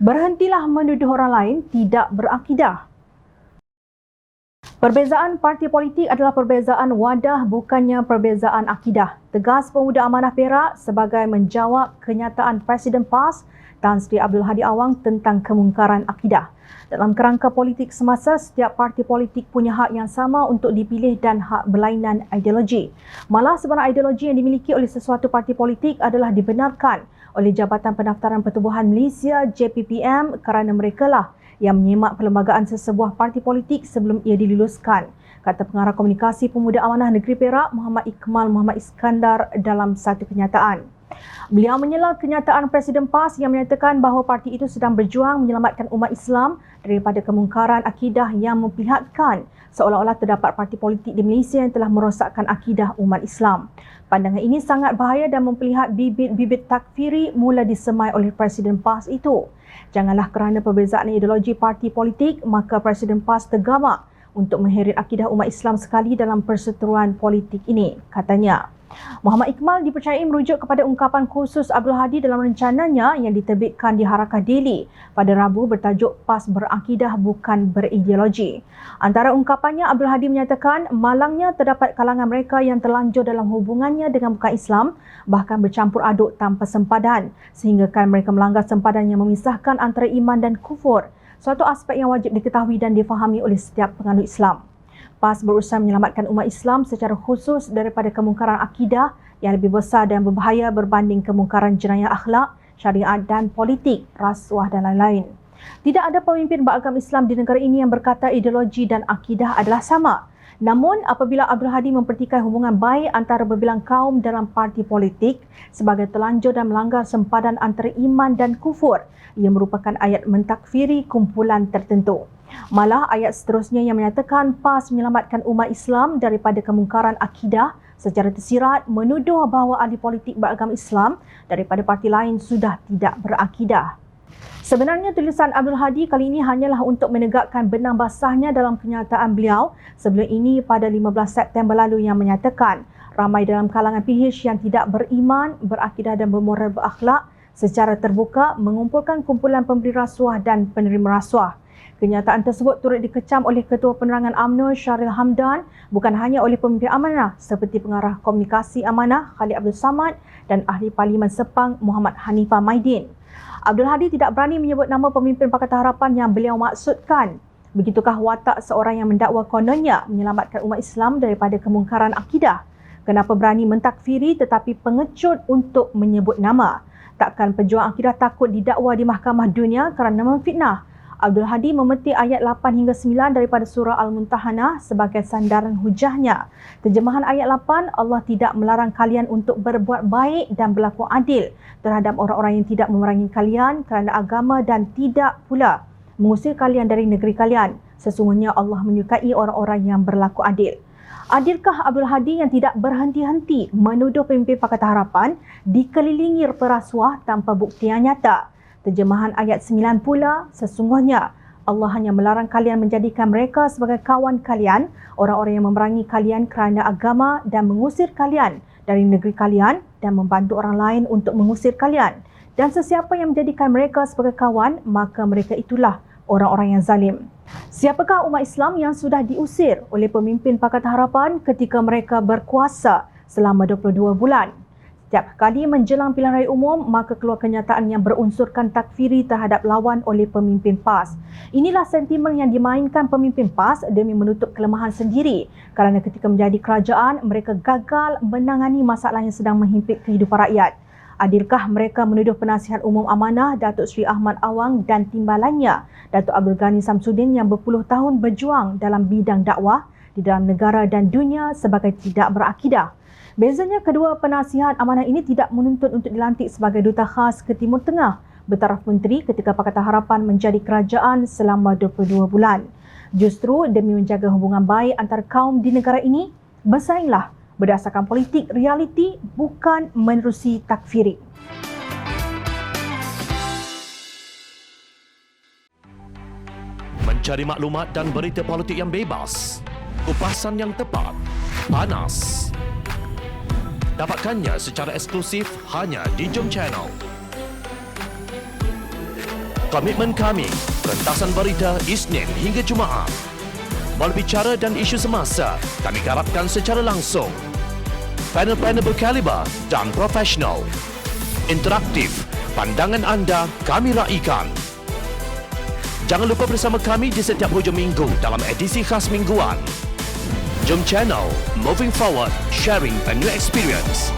Berhentilah menuduh orang lain tidak berakidah. Perbezaan parti politik adalah perbezaan wadah, bukannya perbezaan akidah. Tegas Pemuda Amanah Perak sebagai menjawab kenyataan Presiden PAS Tan Sri Abdul Hadi Awang tentang kemungkaran akidah. Dalam kerangka politik semasa, setiap parti politik punya hak yang sama untuk dipilih dan hak berlainan ideologi. Malah sebarang ideologi yang dimiliki oleh sesuatu parti politik adalah dibenarkan oleh Jabatan Pendaftaran Pertubuhan Malaysia JPPM kerana merekalah yang menyemak perlembagaan sesebuah parti politik sebelum ia diluluskan, kata Pengarah Komunikasi Pemuda Amanah Negeri Perak Muhammad Ikmal Muhammad Iskandar dalam satu kenyataan. Beliau menyela kenyataan Presiden PAS yang menyatakan bahawa parti itu sedang berjuang menyelamatkan umat Islam daripada kemungkaran akidah yang memperlihatkan seolah-olah terdapat parti politik di Malaysia yang telah merosakkan akidah umat Islam. Pandangan ini sangat bahaya dan memperlihat bibit-bibit takfiri mula disemai oleh Presiden PAS itu. Janganlah kerana perbezaan ideologi parti politik, maka Presiden PAS tergamak untuk mengheret akidah umat Islam sekali dalam perseteruan politik ini, katanya. Muhammad Ikmal dipercayai merujuk kepada ungkapan khusus Abdul Hadi dalam rencananya yang diterbitkan di Harakah Daily pada Rabu bertajuk PAS Berakidah Bukan Berideologi. Antara ungkapannya, Abdul Hadi menyatakan malangnya terdapat kalangan mereka yang terlanjur dalam hubungannya dengan bukan Islam, bahkan bercampur aduk tanpa sempadan, sehinggakan mereka melanggar sempadan yang memisahkan antara iman dan kufur, suatu aspek yang wajib diketahui dan difahami oleh setiap penganut Islam. PAS berusaha menyelamatkan umat Islam secara khusus daripada kemungkaran akidah yang lebih besar dan berbahaya berbanding kemungkaran jenayah akhlak, syariat dan politik, rasuah dan lain-lain. Tidak ada pemimpin beragam Islam di negara ini yang berkata ideologi dan akidah adalah sama. Namun, apabila Abdul Hadi mempertikai hubungan baik antara berbilang kaum dalam parti politik sebagai terlanjur dan melanggar sempadan antara iman dan kufur, ia merupakan ayat mentakfiri kumpulan tertentu. Malah ayat seterusnya yang menyatakan PAS menyelamatkan umat Islam daripada kemungkaran akidah secara tersirat menuduh bahawa ahli politik beragam Islam daripada parti lain sudah tidak berakidah. Sebenarnya tulisan Abdul Hadi kali ini hanyalah untuk menegakkan benang basahnya dalam kenyataan beliau sebelum ini pada 15 September lalu yang menyatakan ramai dalam kalangan PH yang tidak beriman, berakidah dan bermoral berakhlak secara terbuka mengumpulkan kumpulan pemberi rasuah dan penerima rasuah. Kenyataan tersebut turut dikecam oleh Ketua Penerangan UMNO Syahril Hamdan, bukan hanya oleh pemimpin amanah seperti Pengarah Komunikasi Amanah Khalid Abdul Samad dan Ahli Parlimen Sepang Muhammad Hanifah Maidin. Abdul Hadi tidak berani menyebut nama pemimpin Pakatan Harapan yang beliau maksudkan. Begitukah watak seorang yang mendakwa kononnya menyelamatkan umat Islam daripada kemungkaran akidah? Kenapa berani mentakfiri tetapi pengecut untuk menyebut nama? Takkan pejuang akidah takut didakwa di Mahkamah Dunia kerana memfitnah? Abdul Hadi memetik ayat 8 hingga 9 daripada surah Al-Muntahanah sebagai sandaran hujahnya. Terjemahan ayat 8, Allah tidak melarang kalian untuk berbuat baik dan berlaku adil terhadap orang-orang yang tidak memerangi kalian kerana agama dan tidak pula mengusir kalian dari negeri kalian. Sesungguhnya Allah menyukai orang-orang yang berlaku adil. Adilkah Abdul Hadi yang tidak berhenti-henti menuduh pemimpin Pakatan Harapan dikelilingi perasuah tanpa bukti yang nyata? Terjemahan ayat 9 pula, sesungguhnya Allah hanya melarang kalian menjadikan mereka sebagai kawan kalian, orang-orang yang memerangi kalian kerana agama dan mengusir kalian dari negeri kalian dan membantu orang lain untuk mengusir kalian. Dan sesiapa yang menjadikan mereka sebagai kawan, maka mereka itulah orang-orang yang zalim. Siapakah umat Islam yang sudah diusir oleh pemimpin Pakatan Harapan ketika mereka berkuasa selama 22 bulan? Setiap kali menjelang pilihan raya umum, maka keluar kenyataan yang berunsurkan takfiri terhadap lawan oleh pemimpin PAS. Inilah sentimen yang dimainkan pemimpin PAS demi menutup kelemahan sendiri kerana ketika menjadi kerajaan, mereka gagal menangani masalah yang sedang menghimpit kehidupan rakyat. Adilkah mereka menuduh Penasihat Umum Amanah Datuk Seri Ahmad Awang dan timbalannya Datuk Abdul Ghani Samsudin yang berpuluh tahun berjuang dalam bidang dakwah di dalam negara dan dunia sebagai tidak berakidah? Bezanya kedua penasihat amanah ini tidak menuntut untuk dilantik sebagai duta khas ke Timur Tengah bertaraf menteri ketika Pakatan Harapan menjadi kerajaan selama 22 bulan. Justru demi menjaga hubungan baik antara kaum di negara ini, bersainglah berdasarkan politik realiti bukan menerusi takfiri. Mencari maklumat dan berita politik yang bebas, kupasan yang tepat, panas. Dapatkannya secara eksklusif hanya di Jom Channel. Komitmen kami, perentasan berita Isnin hingga Jumaat. Melalui cara dan isu semasa, kami garapkan secara langsung. Panel-panel berkaliber dan profesional. Interaktif, pandangan anda kami raikan. Jangan lupa bersama kami di setiap hujung minggu dalam edisi khas mingguan. Jom channel, moving forward, sharing a new experience.